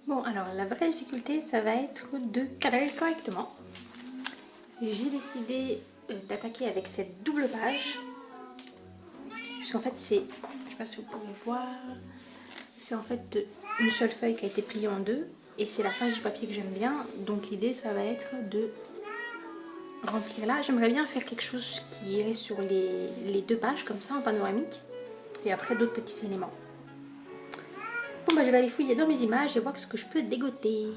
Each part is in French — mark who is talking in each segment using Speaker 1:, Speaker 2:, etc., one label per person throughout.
Speaker 1: Bon, alors la vraie difficulté, ça va être de cadrer correctement. J'ai décidé d'attaquer avec cette double page. Puisqu'en fait, c'est, je sais pas si vous pouvez voir, c'est en fait une seule feuille qui a été pliée en deux. Et c'est la face du papier que j'aime bien. Donc l'idée, ça va être de remplir là. J'aimerais bien faire quelque chose qui irait sur les deux pages, comme ça, en panoramique. Et après, d'autres petits éléments. Bon, bah, je vais aller fouiller dans mes images et voir ce que je peux dégoter.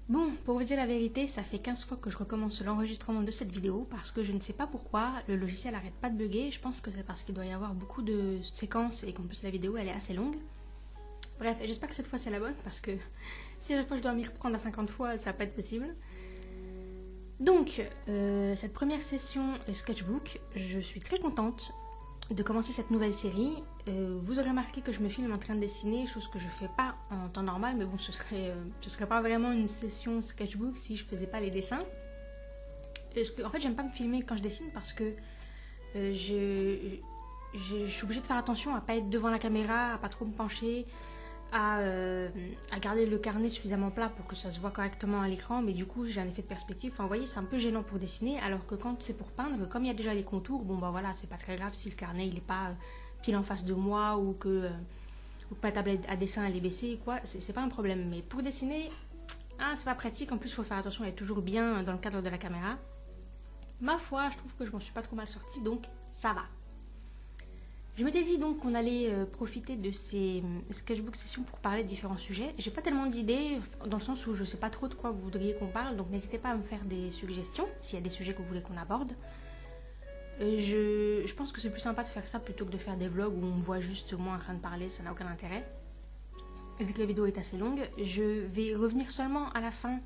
Speaker 1: Bon, pour vous dire la vérité, ça fait 15 fois que je recommence l'enregistrement de cette vidéo parce que je ne sais pas pourquoi, le logiciel arrête pas de bugger. Je pense que c'est parce qu'il doit y avoir beaucoup de séquences et qu'en plus la vidéo elle est assez longue. Bref, j'espère que cette fois c'est la bonne parce que si à chaque fois je dois m'y reprendre à 50 fois, ça va pas être possible. Donc, cette première session sketchbook, je suis très contente de commencer cette nouvelle série. Vous aurez remarqué que je me filme en train de dessiner, chose que je fais pas en temps normal, mais bon, ce serait pas vraiment une session sketchbook si je faisais pas les dessins. En fait, j'aime pas me filmer quand je dessine parce que je suis obligée de faire attention à pas être devant la caméra, à pas trop me pencher, à garder le carnet suffisamment plat pour que ça se voit correctement à l'écran, mais du coup j'ai un effet de perspective. Enfin, vous voyez, c'est un peu gênant pour dessiner, alors que quand c'est pour peindre, comme il y a déjà les contours, bon bah voilà, c'est pas très grave si le carnet il est pas pile en face de moi ou que ma tablette à dessin elle est baissée quoi, c'est pas un problème. Mais pour dessiner, c'est pas pratique. En plus, il faut faire attention à être toujours bien dans le cadre de la caméra. Ma foi, je trouve que je m'en suis pas trop mal sortie, donc ça va. Je m'étais dit donc qu'on allait profiter de ces sketchbook sessions pour parler de différents sujets. J'ai pas tellement d'idées dans le sens où je sais pas trop de quoi vous voudriez qu'on parle, donc n'hésitez pas à me faire des suggestions s'il y a des sujets que vous voulez qu'on aborde. Je pense que c'est plus sympa de faire ça plutôt que de faire des vlogs où on me voit juste moi en train de parler, ça n'a aucun intérêt. Et vu que la vidéo est assez longue, je vais revenir seulement à la fin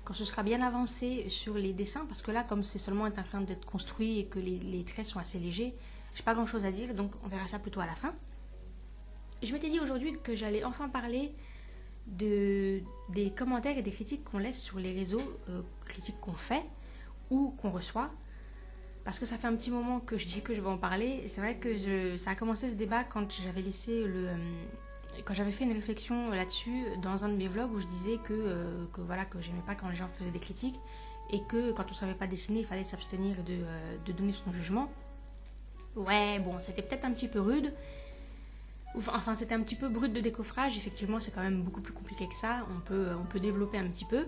Speaker 1: quand ce sera bien avancé sur les dessins, parce que là, comme c'est seulement en train d'être construit et que les traits sont assez légers, j'ai pas grand chose à dire, donc on verra ça plutôt à la fin. Je m'étais dit aujourd'hui que j'allais enfin parler des commentaires et des critiques qu'on laisse sur les réseaux, critiques qu'on fait ou qu'on reçoit, parce que ça fait un petit moment que je dis que je vais en parler. Et c'est vrai que ça a commencé ce débat quand j'avais quand j'avais fait une réflexion là-dessus dans un de mes vlogs où je disais que j'aimais pas quand les gens faisaient des critiques et que quand on savait pas dessiner, il fallait s'abstenir de donner son jugement. Ouais, bon, c'était peut-être un petit peu rude. Enfin, c'était un petit peu brut de décoffrage. Effectivement, c'est quand même beaucoup plus compliqué que ça. On peut développer un petit peu.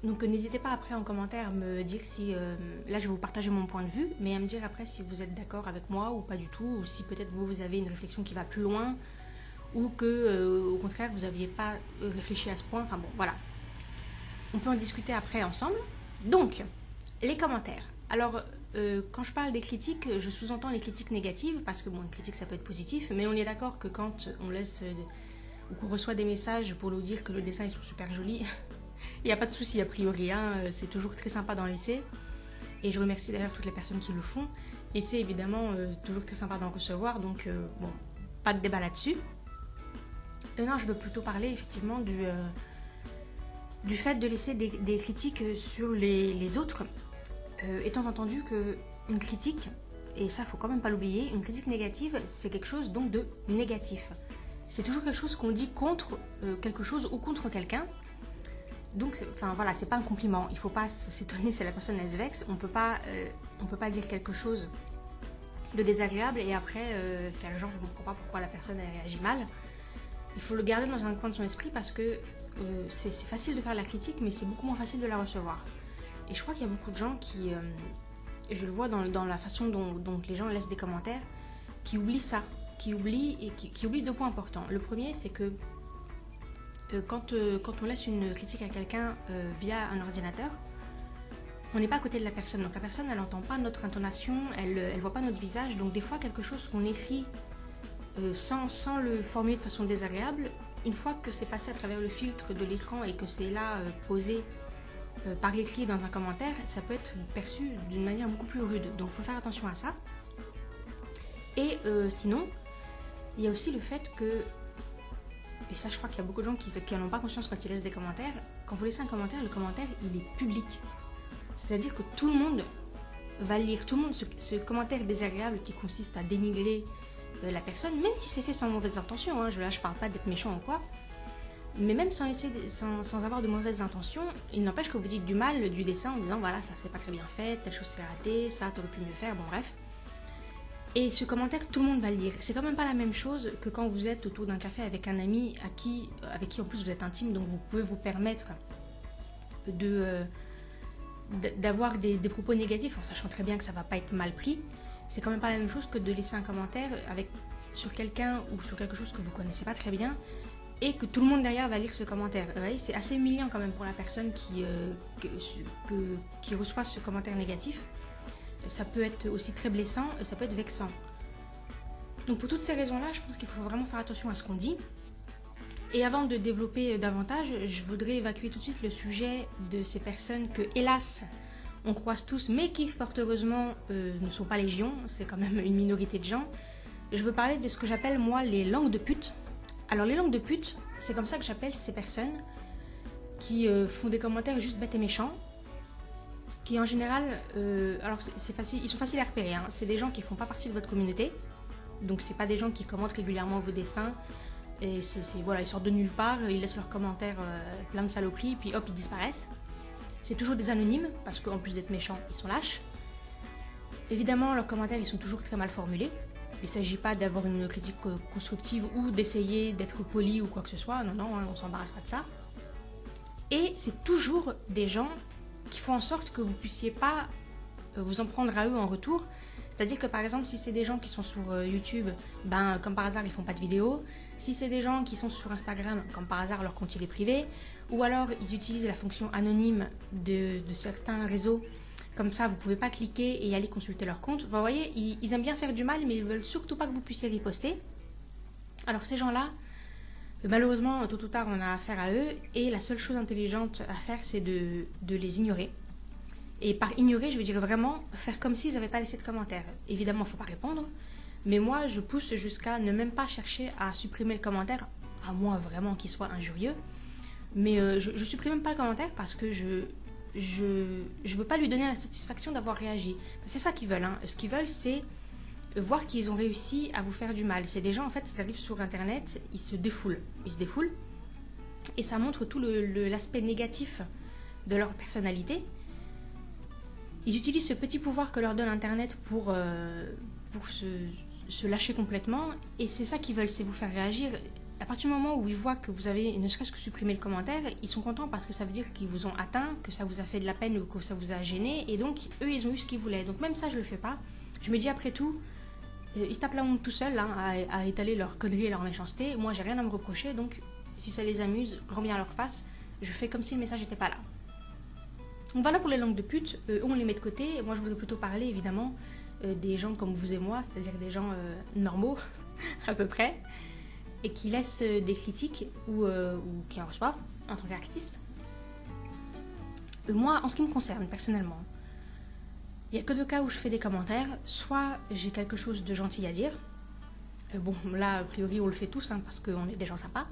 Speaker 1: Donc, n'hésitez pas après en commentaire à me dire si... là, je vais vous partager mon point de vue, mais à me dire après si vous êtes d'accord avec moi ou pas du tout, ou si peut-être vous avez une réflexion qui va plus loin, ou que, au contraire, vous n'aviez pas réfléchi à ce point. Enfin bon, voilà. On peut en discuter après ensemble. Donc, les commentaires. Alors... quand je parle des critiques, je sous-entends les critiques négatives, parce que bon, une critique ça peut être positif, mais on est d'accord que quand on laisse ou qu'on reçoit des messages pour nous dire que le dessin ils sont super jolis, il n'y a pas de souci a priori, c'est toujours très sympa d'en laisser, et je remercie d'ailleurs toutes les personnes qui le font, et c'est évidemment toujours très sympa d'en recevoir, donc bon, pas de débat là-dessus. Non, je veux plutôt parler effectivement du fait de laisser des critiques sur les autres. Étant entendu qu'une critique, et ça faut quand même pas l'oublier, une critique négative c'est quelque chose donc de négatif. C'est toujours quelque chose qu'on dit contre quelque chose ou contre quelqu'un. Donc voilà, c'est pas un compliment. Il faut pas s'étonner si la personne elle se vexe. On peut pas dire quelque chose de désagréable et après faire genre je ne comprends pas pourquoi la personne elle réagit mal. Il faut le garder dans un coin de son esprit parce que c'est facile de faire la critique mais c'est beaucoup moins facile de la recevoir. Et je crois qu'il y a beaucoup de gens qui, et je le vois dans la façon dont les gens laissent des commentaires, qui oublient ça, qui oublient deux points importants. Le premier, c'est que quand on laisse une critique à quelqu'un via un ordinateur, on n'est pas à côté de la personne. Donc la personne, elle n'entend pas notre intonation, elle voit pas notre visage. Donc des fois, quelque chose qu'on écrit sans le formuler de façon désagréable, une fois que c'est passé à travers le filtre de l'écran et que c'est là posé par l'écrit dans un commentaire, ça peut être perçu d'une manière beaucoup plus rude. Donc il faut faire attention à ça. Et sinon, il y a aussi le fait que, et ça je crois qu'il y a beaucoup de gens qui n'en ont pas conscience quand ils laissent des commentaires, quand vous laissez un commentaire, le commentaire il est public. C'est-à-dire que tout le monde va lire, tout le monde, ce commentaire désagréable qui consiste à dénigrer la personne, même si c'est fait sans mauvaise intention, hein, je parle pas d'être méchant ou quoi, mais même sans avoir de mauvaises intentions, il n'empêche que vous dites du mal du dessin en disant voilà, ça c'est pas très bien fait, telle chose c'est raté, ça t'aurais pu mieux faire, bon bref. Et ce commentaire, tout le monde va le lire. C'est quand même pas la même chose que quand vous êtes autour d'un café avec un ami avec qui en plus vous êtes intime, donc vous pouvez vous permettre d'avoir des propos négatifs en sachant très bien que ça va pas être mal pris. C'est quand même pas la même chose que de laisser un commentaire sur quelqu'un ou sur quelque chose que vous connaissez pas très bien et que tout le monde derrière va lire ce commentaire. Vous voyez, c'est assez humiliant quand même pour la personne qui reçoit ce commentaire négatif. Ça peut être aussi très blessant et ça peut être vexant. Donc pour toutes ces raisons-là, je pense qu'il faut vraiment faire attention à ce qu'on dit. Et avant de développer davantage, je voudrais évacuer tout de suite le sujet de ces personnes que, hélas, on croise tous, mais qui, fort heureusement, ne sont pas légion. C'est quand même une minorité de gens. Je veux parler de ce que j'appelle, moi, les langues de pute. Alors, les langues de pute, c'est comme ça que j'appelle ces personnes qui font des commentaires juste bêtes et méchants, qui en général, alors c'est facile, ils sont faciles à repérer, hein. C'est des gens qui font pas partie de votre communauté, donc c'est pas des gens qui commentent régulièrement vos dessins, et voilà, ils sortent de nulle part, ils laissent leurs commentaires plein de saloperies, puis hop, ils disparaissent. C'est toujours des anonymes, parce qu'en plus d'être méchants, ils sont lâches. Évidemment, leurs commentaires, ils sont toujours très mal formulés. Il ne s'agit pas d'avoir une critique constructive ou d'essayer d'être poli ou quoi que ce soit, non, hein, on s'embarrasse pas de ça. Et c'est toujours des gens qui font en sorte que vous ne puissiez pas vous en prendre à eux en retour. C'est-à-dire que par exemple, si c'est des gens qui sont sur YouTube, comme par hasard, ils font pas de vidéos. Si c'est des gens qui sont sur Instagram, comme par hasard, leur compte il est privé. Ou alors, ils utilisent la fonction anonyme de certains réseaux. Comme ça, vous pouvez pas cliquer et aller consulter leur compte. Vous voyez, ils aiment bien faire du mal, mais ils veulent surtout pas que vous puissiez riposter. Alors ces gens-là, malheureusement, tôt ou tard, on a affaire à eux. Et la seule chose intelligente à faire, c'est de les ignorer. Et par ignorer, je veux dire vraiment faire comme s'ils n'avaient pas laissé de commentaires. Évidemment, il ne faut pas répondre. Mais moi, je pousse jusqu'à ne même pas chercher à supprimer le commentaire, à moins vraiment qu'il soit injurieux. Mais je ne supprime même pas le commentaire parce que je veux pas lui donner la satisfaction d'avoir réagi. C'est ça qu'ils veulent, hein. Ce qu'ils veulent, c'est voir qu'ils ont réussi à vous faire du mal. C'est des gens, en fait, ils arrivent sur Internet, ils se défoulent. Et ça montre tout l'aspect négatif de leur personnalité. Ils utilisent ce petit pouvoir que leur donne Internet pour se lâcher complètement. Et c'est ça qu'ils veulent, c'est vous faire réagir. À partir du moment où ils voient que vous avez ne serait-ce que supprimé le commentaire, ils sont contents parce que ça veut dire qu'ils vous ont atteint, que ça vous a fait de la peine ou que ça vous a gêné. Et donc, eux, ils ont eu ce qu'ils voulaient. Donc même ça, je le fais pas. Je me dis, après tout, ils se tapent la honte tout seuls, hein, à étaler leur connerie et leur méchanceté. Moi, j'ai rien à me reprocher. Donc, si ça les amuse, grand bien à leur face. Je fais comme si le message n'était pas là. Donc voilà pour les langues de pute, on les met de côté. Moi je voudrais plutôt parler évidemment des gens comme vous et moi, c'est-à-dire des gens normaux à peu près, et qui laissent des critiques ou qui en reçoivent en tant qu'artiste. Moi, en ce qui me concerne personnellement, il n'y a que deux cas où je fais des commentaires. Soit j'ai quelque chose de gentil à dire, bon là a priori on le fait tous, hein, parce qu'on est des gens sympas.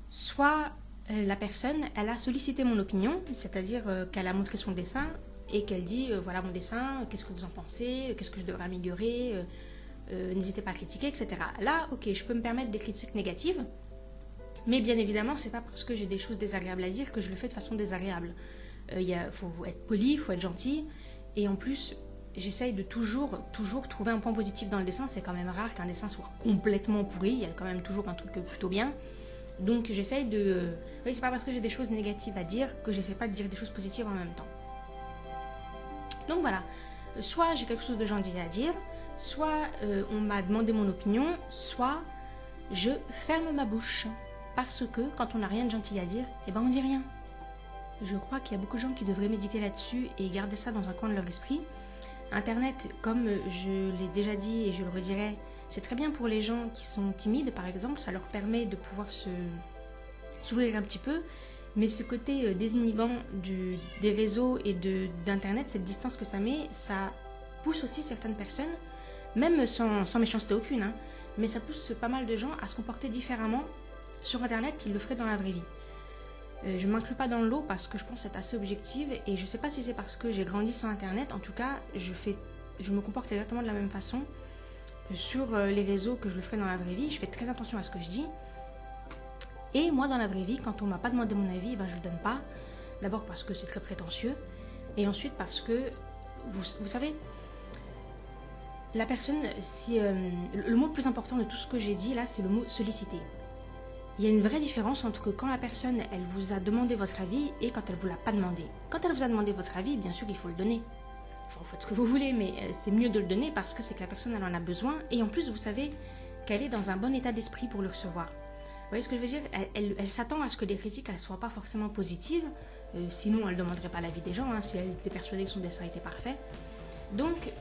Speaker 1: Soit la personne, elle a sollicité mon opinion, c'est-à-dire qu'elle a montré son dessin et qu'elle dit voilà mon dessin, qu'est-ce que vous en pensez, qu'est-ce que je devrais améliorer, n'hésitez pas à critiquer, etc. Là, ok, je peux me permettre des critiques négatives, mais bien évidemment, c'est pas parce que j'ai des choses désagréables à dire que je le fais de façon désagréable. Faut être poli, faut être gentil, et en plus, j'essaye de toujours trouver un point positif dans le dessin. C'est quand même rare qu'un dessin soit complètement pourri, il y a quand même toujours un truc plutôt bien. Donc j'essaye de... Oui, c'est pas parce que j'ai des choses négatives à dire que j'essaie pas de dire des choses positives en même temps. Donc voilà, soit j'ai quelque chose de gentil à dire, soit on m'a demandé mon opinion, soit je ferme ma bouche. Parce que quand on n'a rien de gentil à dire, eh ben on dit rien. Je crois qu'il y a beaucoup de gens qui devraient méditer là-dessus et garder ça dans un coin de leur esprit. Internet, comme je l'ai déjà dit et je le redirai, c'est très bien pour les gens qui sont timides, par exemple. Ça leur permet de pouvoir s'ouvrir un petit peu. Mais ce côté désinhibant des réseaux et d'Internet, cette distance que ça met, ça pousse aussi certaines personnes, même sans méchanceté aucune, hein, mais ça pousse pas mal de gens à se comporter différemment sur Internet qu'ils le feraient dans la vraie vie. Je ne m'inclus pas dans le lot parce que je pense être assez objective et je ne sais pas si c'est parce que j'ai grandi sans internet. En tout cas, je me comporte exactement de la même façon sur les réseaux que je le ferai dans la vraie vie. Je fais très attention à ce que je dis. Et moi, dans la vraie vie, quand on ne m'a pas demandé mon avis, ben, je ne le donne pas. D'abord parce que c'est très prétentieux. Et ensuite parce que, vous savez, la personne, si, le mot le plus important de tout ce que j'ai dit là, c'est le mot solliciter. Il y a une vraie différence entre quand la personne, elle vous a demandé votre avis et quand elle ne vous l'a pas demandé. Quand elle vous a demandé votre avis, bien sûr, il faut le donner. Enfin, vous faites ce que vous voulez, mais c'est mieux de le donner parce que c'est que la personne, elle en a besoin. Et en plus, vous savez qu'elle est dans un bon état d'esprit pour le recevoir. Vous voyez ce que je veux dire ? Elle s'attend à ce que les critiques, elles ne soient pas forcément positives. Sinon, elle ne demanderait pas l'avis des gens, hein, si elle était persuadée que son dessin était parfait. Donc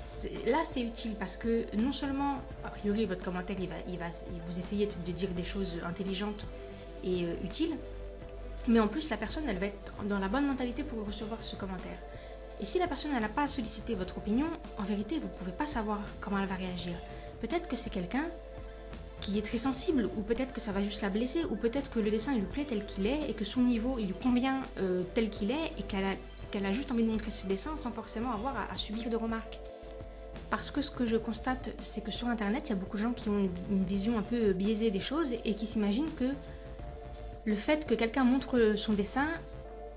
Speaker 1: là, c'est utile parce que non seulement, a priori, votre commentaire, il va vous essayer de dire des choses intelligentes et utiles, mais en plus, la personne, elle va être dans la bonne mentalité pour recevoir ce commentaire. Et si la personne, elle n'a pas sollicité votre opinion, en vérité, vous ne pouvez pas savoir comment elle va réagir. Peut-être que c'est quelqu'un qui est très sensible, ou peut-être que ça va juste la blesser, ou peut-être que le dessin, il lui plaît tel qu'il est, et que son niveau, il lui convient tel qu'il est, et qu'elle a juste envie de montrer ses dessins sans forcément avoir à subir de remarques. Parce que ce que je constate, c'est que sur Internet, il y a beaucoup de gens qui ont une vision un peu biaisée des choses et qui s'imaginent que le fait que quelqu'un montre son dessin,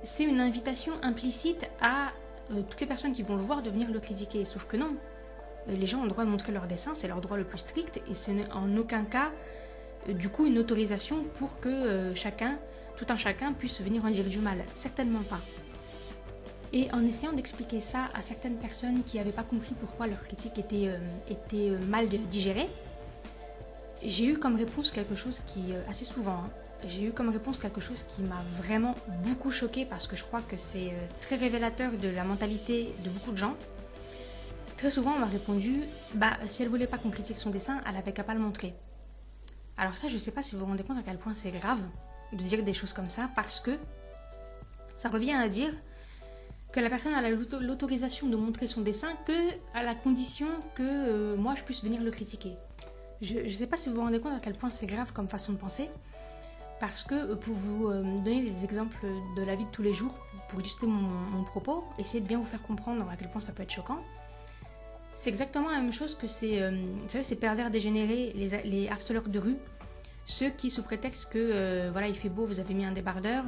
Speaker 1: c'est une invitation implicite à toutes les personnes qui vont le voir de venir le critiquer. Sauf que non. Les gens ont le droit de montrer leur dessin, c'est leur droit le plus strict et ce n'est en aucun cas du coup une autorisation pour que tout un chacun puisse venir en dire du mal. Certainement pas. Et en essayant d'expliquer ça à certaines personnes qui n'avaient pas compris pourquoi leur critique était mal digérée, j'ai eu comme réponse quelque chose qui, assez souvent, j'ai eu comme réponse quelque chose qui m'a vraiment beaucoup choquée parce que je crois que c'est très révélateur de la mentalité de beaucoup de gens. Très souvent, on m'a répondu, si elle voulait pas qu'on critique son dessin, elle avait qu'à pas le montrer. Alors ça, je sais pas si vous vous rendez compte à quel point c'est grave de dire des choses comme ça parce que ça revient à dire que la personne a l'autorisation de montrer son dessin que à la condition que moi je puisse venir le critiquer. Je ne sais pas si vous vous rendez compte à quel point c'est grave comme façon de penser, parce que pour vous donner des exemples de la vie de tous les jours, pour illustrer mon propos, essayer de bien vous faire comprendre à quel point ça peut être choquant, c'est exactement la même chose que vous savez, ces pervers dégénérés, les harceleurs de rue, ceux qui sous prétexte que voilà, il fait beau, vous avez mis un débardeur,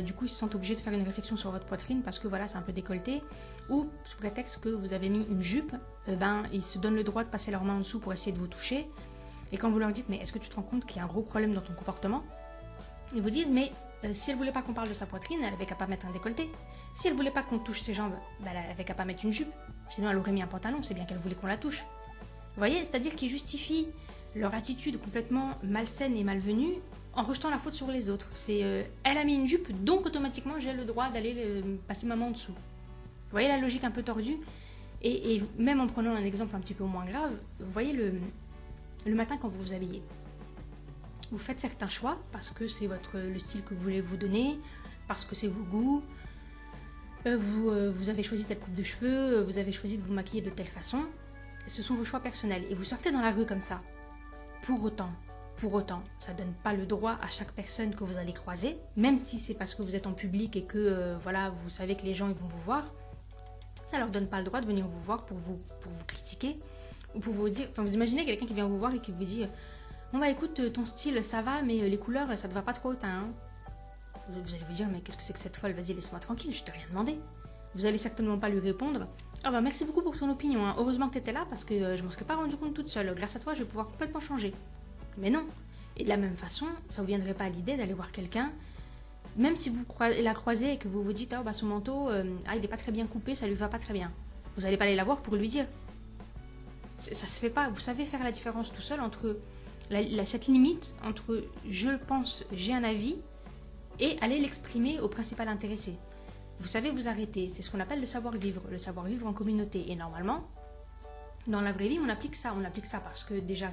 Speaker 1: du coup ils se sentent obligés de faire une réflexion sur votre poitrine parce que voilà, c'est un peu décolleté, ou sous prétexte que vous avez mis une jupe, ils se donnent le droit de passer leurs mains en dessous pour essayer de vous toucher, et quand vous leur dites mais est-ce que tu te rends compte qu'il y a un gros problème dans ton comportement, ils vous disent mais si elle voulait pas qu'on parle de sa poitrine, elle avait qu'à pas mettre un décolleté. Si elle voulait pas qu'on touche ses jambes, elle avait qu'à pas mettre une jupe, sinon elle aurait mis un pantalon, c'est bien qu'elle voulait qu'on la touche. Vous voyez, c'est-à-dire qu'ils justifient leur attitude complètement malsaine et malvenue en rejetant la faute sur les autres. C'est elle a mis une jupe, donc automatiquement j'ai le droit d'aller passer ma main en dessous. Vous voyez la logique un peu tordue, et même en prenant un exemple un petit peu moins grave, vous voyez le matin quand vous vous habillez. Vous faites certains choix parce que c'est le style que vous voulez vous donner, parce que c'est vos goûts, vous avez choisi telle coupe de cheveux, vous avez choisi de vous maquiller de telle façon. Ce sont vos choix personnels et vous sortez dans la rue comme ça. Pour autant, ça ne donne pas le droit à chaque personne que vous allez croiser, même si c'est parce que vous êtes en public et que voilà, vous savez que les gens ils vont vous voir. Ça ne leur donne pas le droit de venir vous voir pour vous critiquer ou pour vous dire. Enfin, vous imaginez quelqu'un qui vient vous voir et qui vous dit bon écoute, ton style ça va, mais les couleurs ça te va pas trop, hein. Vous allez vous dire mais qu'est-ce que c'est que cette folle, vas-y laisse-moi tranquille, je t'ai rien demandé. Vous allez certainement pas lui répondre merci beaucoup pour ton opinion, hein. Heureusement que t'étais là parce que je m'en serais pas rendu compte toute seule, grâce à toi je vais pouvoir complètement changer. Mais non. Et de la même façon, ça vous viendrait pas à l'idée d'aller voir quelqu'un, même si vous la croisez et que vous vous dites son manteau il est pas très bien coupé, ça lui va pas très bien. Vous allez pas aller la voir pour lui dire. Ça se fait pas. Vous savez faire la différence tout seul entre cette limite entre je pense, j'ai un avis et aller l'exprimer au principal intéressé. Vous savez vous arrêter, c'est ce qu'on appelle le savoir-vivre en communauté. Et normalement, dans la vraie vie, on applique ça parce que déjà,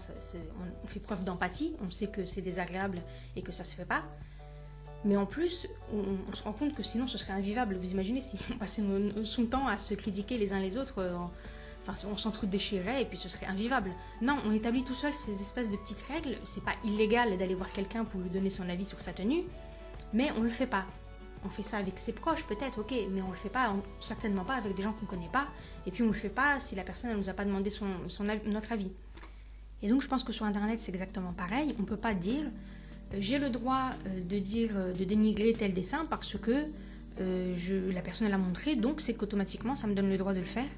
Speaker 1: on fait preuve d'empathie, on sait que c'est désagréable et que ça se fait pas. Mais en plus, on se rend compte que sinon ce serait invivable. Vous imaginez si on passait son temps à se critiquer les uns les autres, on s'entre-déchirerait et puis ce serait invivable. Non, on établit tout seul ces espèces de petites règles. C'est pas illégal d'aller voir quelqu'un pour lui donner son avis sur sa tenue, mais on le fait pas. on fait ça avec ses proches peut-être, ok, mais on le fait pas, certainement pas avec des gens qu'on connaît pas, et puis on le fait pas si la personne elle nous a pas demandé notre avis. Et donc je pense que sur internet c'est exactement pareil, on peut pas dire j'ai le droit de dénigrer tel dessin parce que la personne l'a montré, donc c'est qu'automatiquement ça me donne le droit de le faire.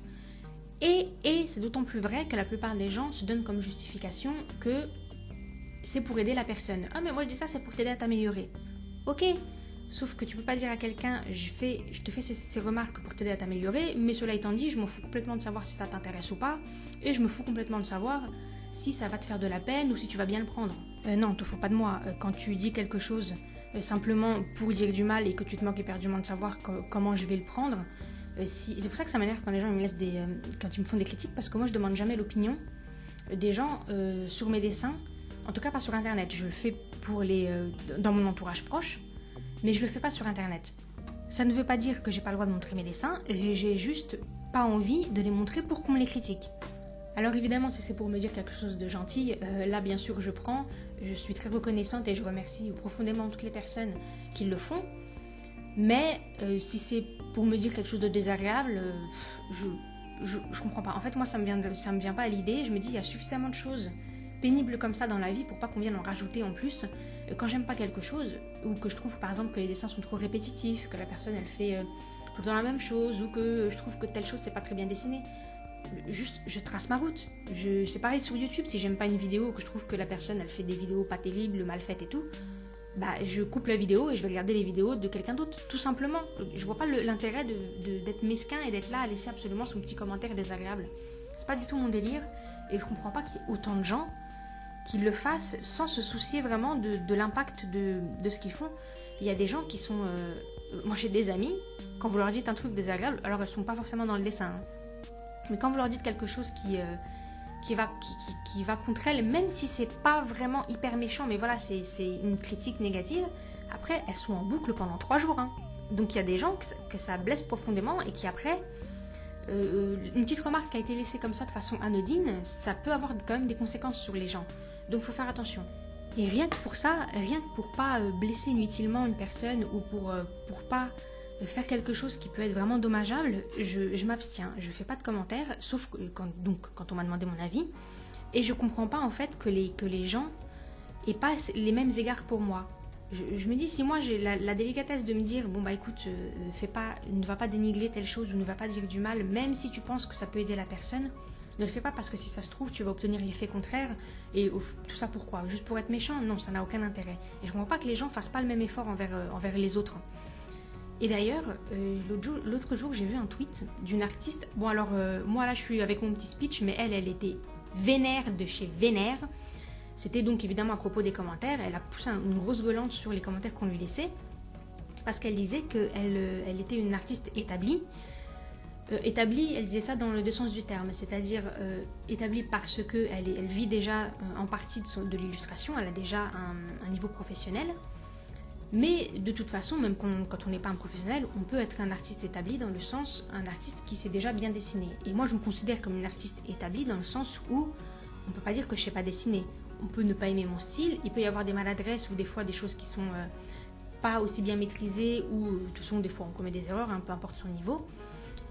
Speaker 1: Et c'est d'autant plus vrai que la plupart des gens se donnent comme justification que c'est pour aider la personne. Ah mais moi je dis ça c'est pour t'aider à t'améliorer. Ok, sauf que tu peux pas dire à quelqu'un je te fais ces remarques pour t'aider à t'améliorer, mais cela étant dit je m'en fous complètement de savoir si ça t'intéresse ou pas, et je me fous complètement de savoir si ça va te faire de la peine ou si tu vas bien le prendre. Non, te fous pas de moi. Quand tu dis quelque chose simplement pour dire du mal et que tu te moques éperdument de savoir comment je vais le prendre, c'est pour ça que ça m'énerve quand les gens me laissent quand ils me font des critiques, parce que moi je demande jamais l'opinion des gens sur mes dessins, en tout cas pas sur internet. Je le fais dans mon entourage proche, mais je le fais pas sur internet. Ça ne veut pas dire que j'ai pas le droit de montrer mes dessins, j'ai juste pas envie de les montrer pour qu'on me les critique. Alors évidemment, si c'est pour me dire quelque chose de gentil, là bien sûr je prends, je suis très reconnaissante et je remercie profondément toutes les personnes qui le font. Mais si c'est pour me dire quelque chose de désagréable, je comprends pas. En fait, moi ça me vient pas à l'idée. Je me dis il y a suffisamment de choses pénibles comme ça dans la vie pour pas qu'on vienne en rajouter en plus. Quand j'aime pas quelque chose, ou que je trouve par exemple que les dessins sont trop répétitifs, que la personne elle fait tout le temps la même chose, ou que je trouve que telle chose c'est pas très bien dessiné, juste je trace ma route. C'est pareil sur YouTube, si j'aime pas une vidéo, que je trouve que la personne elle fait des vidéos pas terribles, mal faites et tout, bah je coupe la vidéo et je vais regarder les vidéos de quelqu'un d'autre, tout simplement. Je vois pas l'intérêt d'être mesquin et d'être là à laisser absolument son petit commentaire désagréable. C'est pas du tout mon délire, et je comprends pas qu'il y ait autant de gens qui le fassent sans se soucier vraiment de l'impact de ce qu'ils font. Il y a des gens qui sont... moi j'ai des amis, quand vous leur dites un truc désagréable, alors elles sont pas forcément dans le dessin, hein, mais quand vous leur dites quelque chose qui va contre elles, même si c'est pas vraiment hyper méchant, mais voilà, c'est une critique négative, après elles sont en boucle pendant 3 jours. Hein. Donc il y a des gens que ça blesse profondément et qui après, une petite remarque qui a été laissée comme ça de façon anodine, ça peut avoir quand même des conséquences sur les gens. Donc il faut faire attention. Et rien que pour ça, rien que pour pas blesser inutilement une personne ou pour pas faire quelque chose qui peut être vraiment dommageable, je m'abstiens, je fais pas de commentaires, sauf quand on m'a demandé mon avis, et je comprends pas en fait que les gens aient pas les mêmes égards pour moi. Je me dis, si moi j'ai la délicatesse de me dire bon bah écoute, ne va pas dénigrer telle chose ou ne va pas dire du mal, même si tu penses que ça peut aider la personne, ne le fais pas, parce que si ça se trouve tu vas obtenir l'effet contraire, et tout ça pourquoi? Juste pour être méchant? Non, ça n'a aucun intérêt. Et je comprends pas que les gens fassent pas le même effort envers les autres. Et d'ailleurs, l'autre jour, j'ai vu un tweet d'une artiste. Bon alors, moi là je suis avec mon petit speech, mais elle était vénère de chez vénère. C'était donc évidemment à propos des commentaires. Elle a poussé une grosse gueulante sur les commentaires qu'on lui laissait, parce qu'elle disait qu'elle était une artiste établie. Établie, elle disait ça dans le deux sens du terme, c'est-à-dire établie parce qu'elle vit déjà en partie de l'illustration, elle a déjà un niveau professionnel. Mais de toute façon, même quand on n'est pas un professionnel, on peut être un artiste établi dans le sens, un artiste qui sait déjà bien dessiner. Et moi, je me considère comme une artiste établie dans le sens où on ne peut pas dire que je ne sais pas dessiner. On peut ne pas aimer mon style, il peut y avoir des maladresses ou des fois des choses qui sont pas aussi bien maîtrisées, ou de toute façon, des fois on commet des erreurs, hein, peu importe son niveau.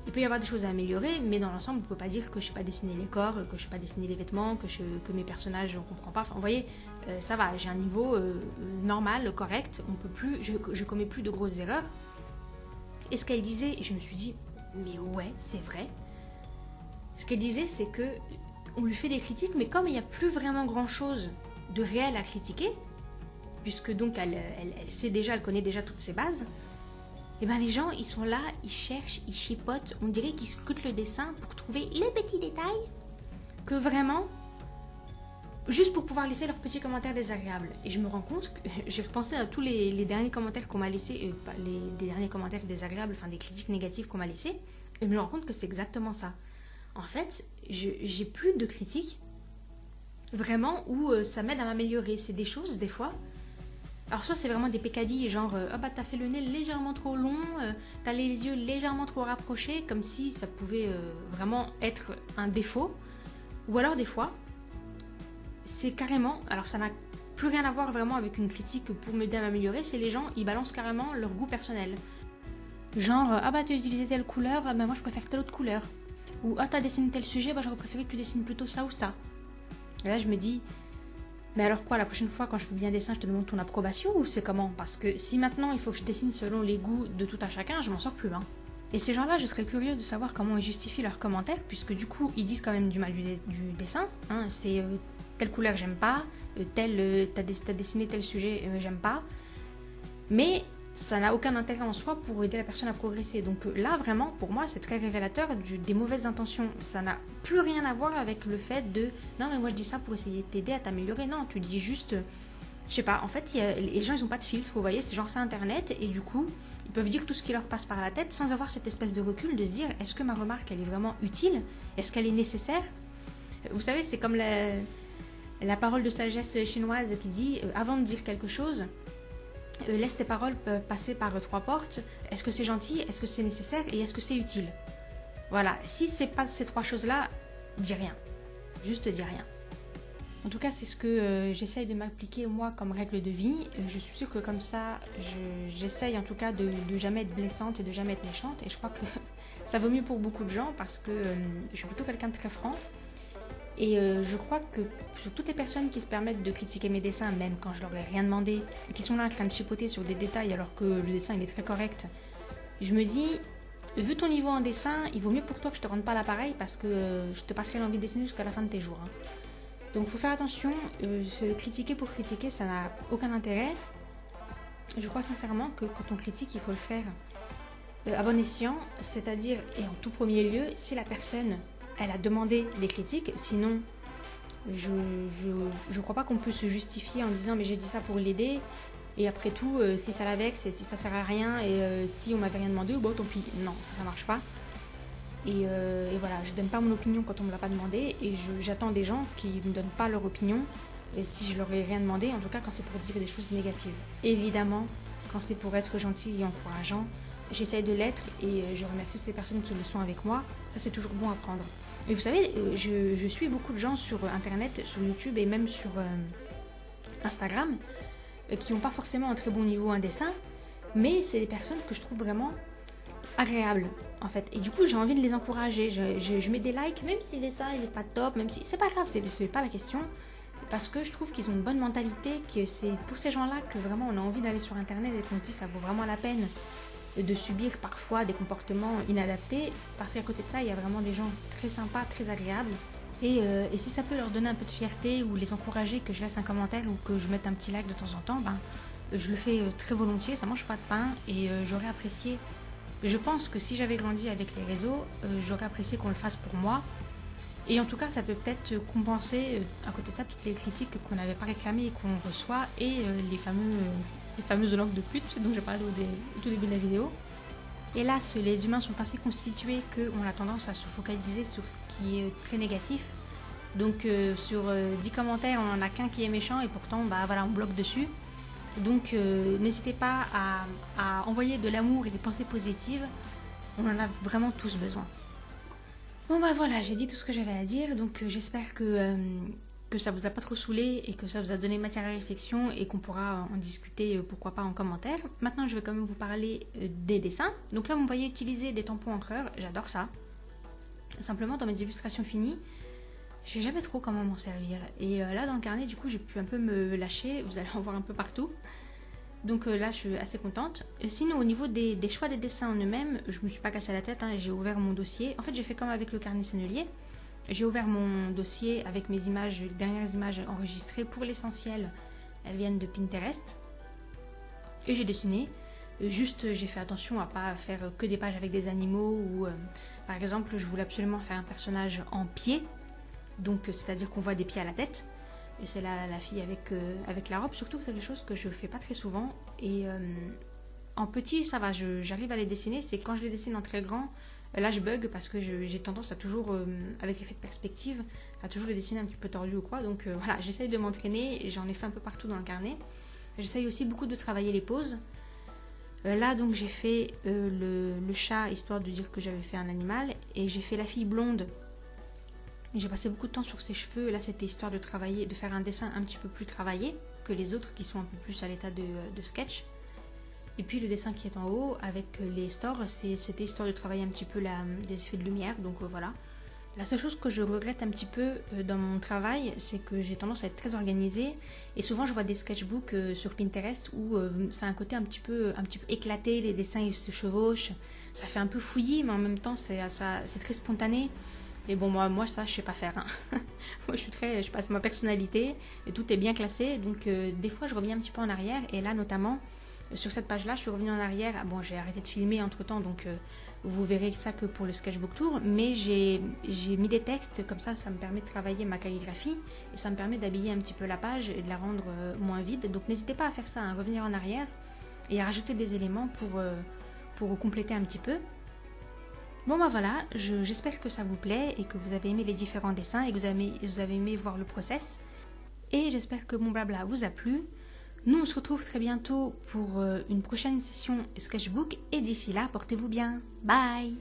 Speaker 1: Il peut y avoir des choses à améliorer, mais dans l'ensemble, on ne peut pas dire que je ne sais pas dessiner les corps, que je ne sais pas dessiner les vêtements, que mes personnages, on ne comprend pas. Enfin, vous voyez, ça va, j'ai un niveau normal, correct, je commets plus de grosses erreurs. Et ce qu'elle disait, et je me suis dit, mais ouais, c'est vrai. Ce qu'elle disait, c'est que on lui fait des critiques, mais comme il n'y a plus vraiment grand-chose de réel à critiquer, puisque donc elle sait déjà, elle connaît déjà toutes ses bases, et ben les gens, ils sont là, ils cherchent, ils chipotent, on dirait qu'ils scrutent le dessin pour trouver les petits détails, que vraiment, juste pour pouvoir laisser leurs petits commentaires désagréables. Et je me rends compte que j'ai repensé à tous les derniers commentaires qu'on m'a laissés, des derniers commentaires désagréables, enfin des critiques négatives qu'on m'a laissées, et je me rends compte que c'est exactement ça. En fait, j'ai plus de critiques, vraiment, où ça m'aide à m'améliorer. C'est des choses, des fois... Alors soit c'est vraiment des pécadilles, genre ah bah t'as fait le nez légèrement trop long, t'as les yeux légèrement trop rapprochés, comme si ça pouvait vraiment être un défaut. Ou alors des fois, c'est carrément, alors ça n'a plus rien à voir vraiment avec une critique pour m'aider à m'améliorer, c'est les gens, ils balancent carrément leur goût personnel. Genre, ah bah tu as utilisé telle couleur, bah moi je préfère telle autre couleur. Ou ah t'as dessiné tel sujet, bah j'aurais préféré que tu dessines plutôt ça ou ça. Et là je me dis, mais alors quoi, la prochaine fois quand je publie un dessin, je te demande ton approbation ou c'est comment? Parce que si maintenant il faut que je dessine selon les goûts de tout un chacun, je m'en sors plus. Et ces gens-là, je serais curieuse de savoir comment ils justifient leurs commentaires, puisque du coup ils disent quand même du mal du dessin. C'est telle couleur j'aime pas, t'as dessiné tel sujet j'aime pas. Mais ça n'a aucun intérêt en soi pour aider la personne à progresser. Donc là, vraiment, pour moi, c'est très révélateur des mauvaises intentions. Ça n'a plus rien à voir avec le fait de « Non, mais moi, je dis ça pour essayer de t'aider à t'améliorer. » Non, tu dis juste... Je sais pas, en fait, les gens, ils ont pas de filtre, vous voyez, c'est genre c'est Internet, et du coup, ils peuvent dire tout ce qui leur passe par la tête sans avoir cette espèce de recul de se dire « Est-ce que ma remarque, elle est vraiment utile? Est-ce qu'elle est nécessaire ?» Vous savez, c'est comme la parole de sagesse chinoise qui dit « Avant de dire quelque chose, laisse tes paroles passer par 3 portes. Est-ce que c'est gentil? Est-ce que c'est nécessaire? Et est-ce que c'est utile? » Voilà, si c'est pas ces 3 choses-là, dis rien. Juste dis rien. En tout cas, c'est ce que j'essaye de m'appliquer moi comme règle de vie. Je suis sûre que comme ça, j'essaye en tout cas de jamais être blessante et de jamais être méchante. Et je crois que ça vaut mieux pour beaucoup de gens parce que je suis plutôt quelqu'un de très franc. Et je crois que sur toutes les personnes qui se permettent de critiquer mes dessins, même quand je leur ai rien demandé, et qui sont là en train de chipoter sur des détails alors que le dessin il est très correct, je me dis, vu ton niveau en dessin, il vaut mieux pour toi que je te rende pas l'appareil parce que je te passerai l'envie de dessiner jusqu'à la fin de tes jours. Donc il faut faire attention, se critiquer pour critiquer, ça n'a aucun intérêt. Je crois sincèrement que quand on critique, il faut le faire à bon escient, c'est-à-dire, et en tout premier lieu, si la personne elle a demandé des critiques, sinon je crois pas qu'on peut se justifier en disant mais j'ai dit ça pour l'aider et après tout si ça la vexe et si ça sert à rien et si on m'avait rien demandé, bon tant pis, non ça marche pas. Et voilà, je donne pas mon opinion quand on me l'a pas demandé et j'attends des gens qui me donnent pas leur opinion et si je leur ai rien demandé, en tout cas quand c'est pour dire des choses négatives. Évidemment, quand c'est pour être gentil et encourageant, j'essaye de l'être et je remercie toutes les personnes qui le sont avec moi, ça c'est toujours bon à prendre. Et vous savez, je suis beaucoup de gens sur Internet, sur YouTube et même sur Instagram qui n'ont pas forcément un très bon niveau en dessin, mais c'est des personnes que je trouve vraiment agréables en fait. Et du coup, j'ai envie de les encourager. Je mets des likes, même si le dessin il n'est pas top, même si c'est pas grave, c'est pas la question. Parce que je trouve qu'ils ont une bonne mentalité, que c'est pour ces gens-là que vraiment on a envie d'aller sur Internet et qu'on se dit ça vaut vraiment la peine de subir parfois des comportements inadaptés, parce qu'à côté de ça, il y a vraiment des gens très sympas, très agréables. Et si ça peut leur donner un peu de fierté ou les encourager, que je laisse un commentaire ou que je mette un petit like de temps en temps, je le fais très volontiers, ça mange pas de pain et j'aurais apprécié. Je pense que si j'avais grandi avec les réseaux, j'aurais apprécié qu'on le fasse pour moi. Et en tout cas, ça peut peut-être compenser, à côté de ça, toutes les critiques qu'on n'avait pas réclamées et qu'on reçoit, et les fameuses langues de pute dont j'ai parlé au tout début de la vidéo. Hélas, les humains sont ainsi constitués qu'on a tendance à se focaliser sur ce qui est très négatif. Donc sur 10 commentaires, on n'en a qu'un qui est méchant et pourtant voilà, on bloque dessus. Donc n'hésitez pas à envoyer de l'amour et des pensées positives. On en a vraiment tous besoin. Bon voilà, j'ai dit tout ce que j'avais à dire, donc j'espère que ça vous a pas trop saoulé et que ça vous a donné matière à réflexion et qu'on pourra en discuter, pourquoi pas en commentaire. Maintenant, je vais quand même vous parler des dessins. Donc là, vous me voyez utiliser des tampons encreurs, j'adore ça. Simplement, dans mes illustrations finies, je sais jamais trop comment m'en servir. Et là, dans le carnet, du coup, j'ai pu un peu me lâcher, vous allez en voir un peu partout. Donc là, je suis assez contente. Sinon, au niveau des choix des dessins en eux-mêmes, je me suis pas cassé la tête, j'ai ouvert mon dossier. En fait, j'ai fait comme avec le carnet Sennelier. J'ai ouvert mon dossier avec mes images, les dernières images enregistrées. Pour l'essentiel, elles viennent de Pinterest. Et j'ai dessiné. Juste, j'ai fait attention à pas faire que des pages avec des animaux. Ou, par exemple, je voulais absolument faire un personnage en pied. Donc, c'est-à-dire qu'on voit des pieds à la tête. Et c'est la fille avec la robe. Surtout que c'est quelque chose que je fais pas très souvent. Et en petit, ça va, j'arrive à les dessiner. C'est quand je les dessine en très grand, là je bug parce que j'ai tendance à toujours, avec l'effet de perspective, à toujours les dessiner un petit peu tordu ou quoi. Donc voilà, j'essaye de m'entraîner et j'en ai fait un peu partout dans le carnet. J'essaye aussi beaucoup de travailler les poses. Là donc j'ai fait le chat, histoire de dire que j'avais fait un animal. Et j'ai fait la fille blonde. Et j'ai passé beaucoup de temps sur ses cheveux. Et là c'était histoire de travailler, de faire un dessin un petit peu plus travaillé que les autres qui sont un peu plus à l'état de sketch. Et puis le dessin qui est en haut avec les stores, c'était histoire de travailler un petit peu les effets de lumière, donc voilà. La seule chose que je regrette un petit peu dans mon travail, c'est que j'ai tendance à être très organisée et souvent je vois des sketchbooks sur Pinterest où ça a un côté un petit peu éclaté, les dessins ils se chevauchent, ça fait un peu fouillis mais en même temps c'est très spontané. Et bon moi ça je sais pas faire. Hein. Moi je passe ma personnalité et tout est bien classé, donc des fois je reviens un petit peu en arrière et là notamment sur cette page là je suis revenue en arrière. Ah, bon, j'ai arrêté de filmer entre temps donc vous verrez ça que pour le sketchbook tour, mais j'ai mis des textes, comme ça me permet de travailler ma calligraphie et ça me permet d'habiller un petit peu la page et de la rendre moins vide. Donc n'hésitez pas à faire ça, à revenir en arrière et à rajouter des éléments pour compléter un petit peu. Bon bah voilà, j'espère que ça vous plaît et que vous avez aimé les différents dessins et que vous avez aimé voir le process. Et j'espère que mon blabla vous a plu. Nous on se retrouve très bientôt pour une prochaine session sketchbook et d'ici là portez-vous bien. Bye!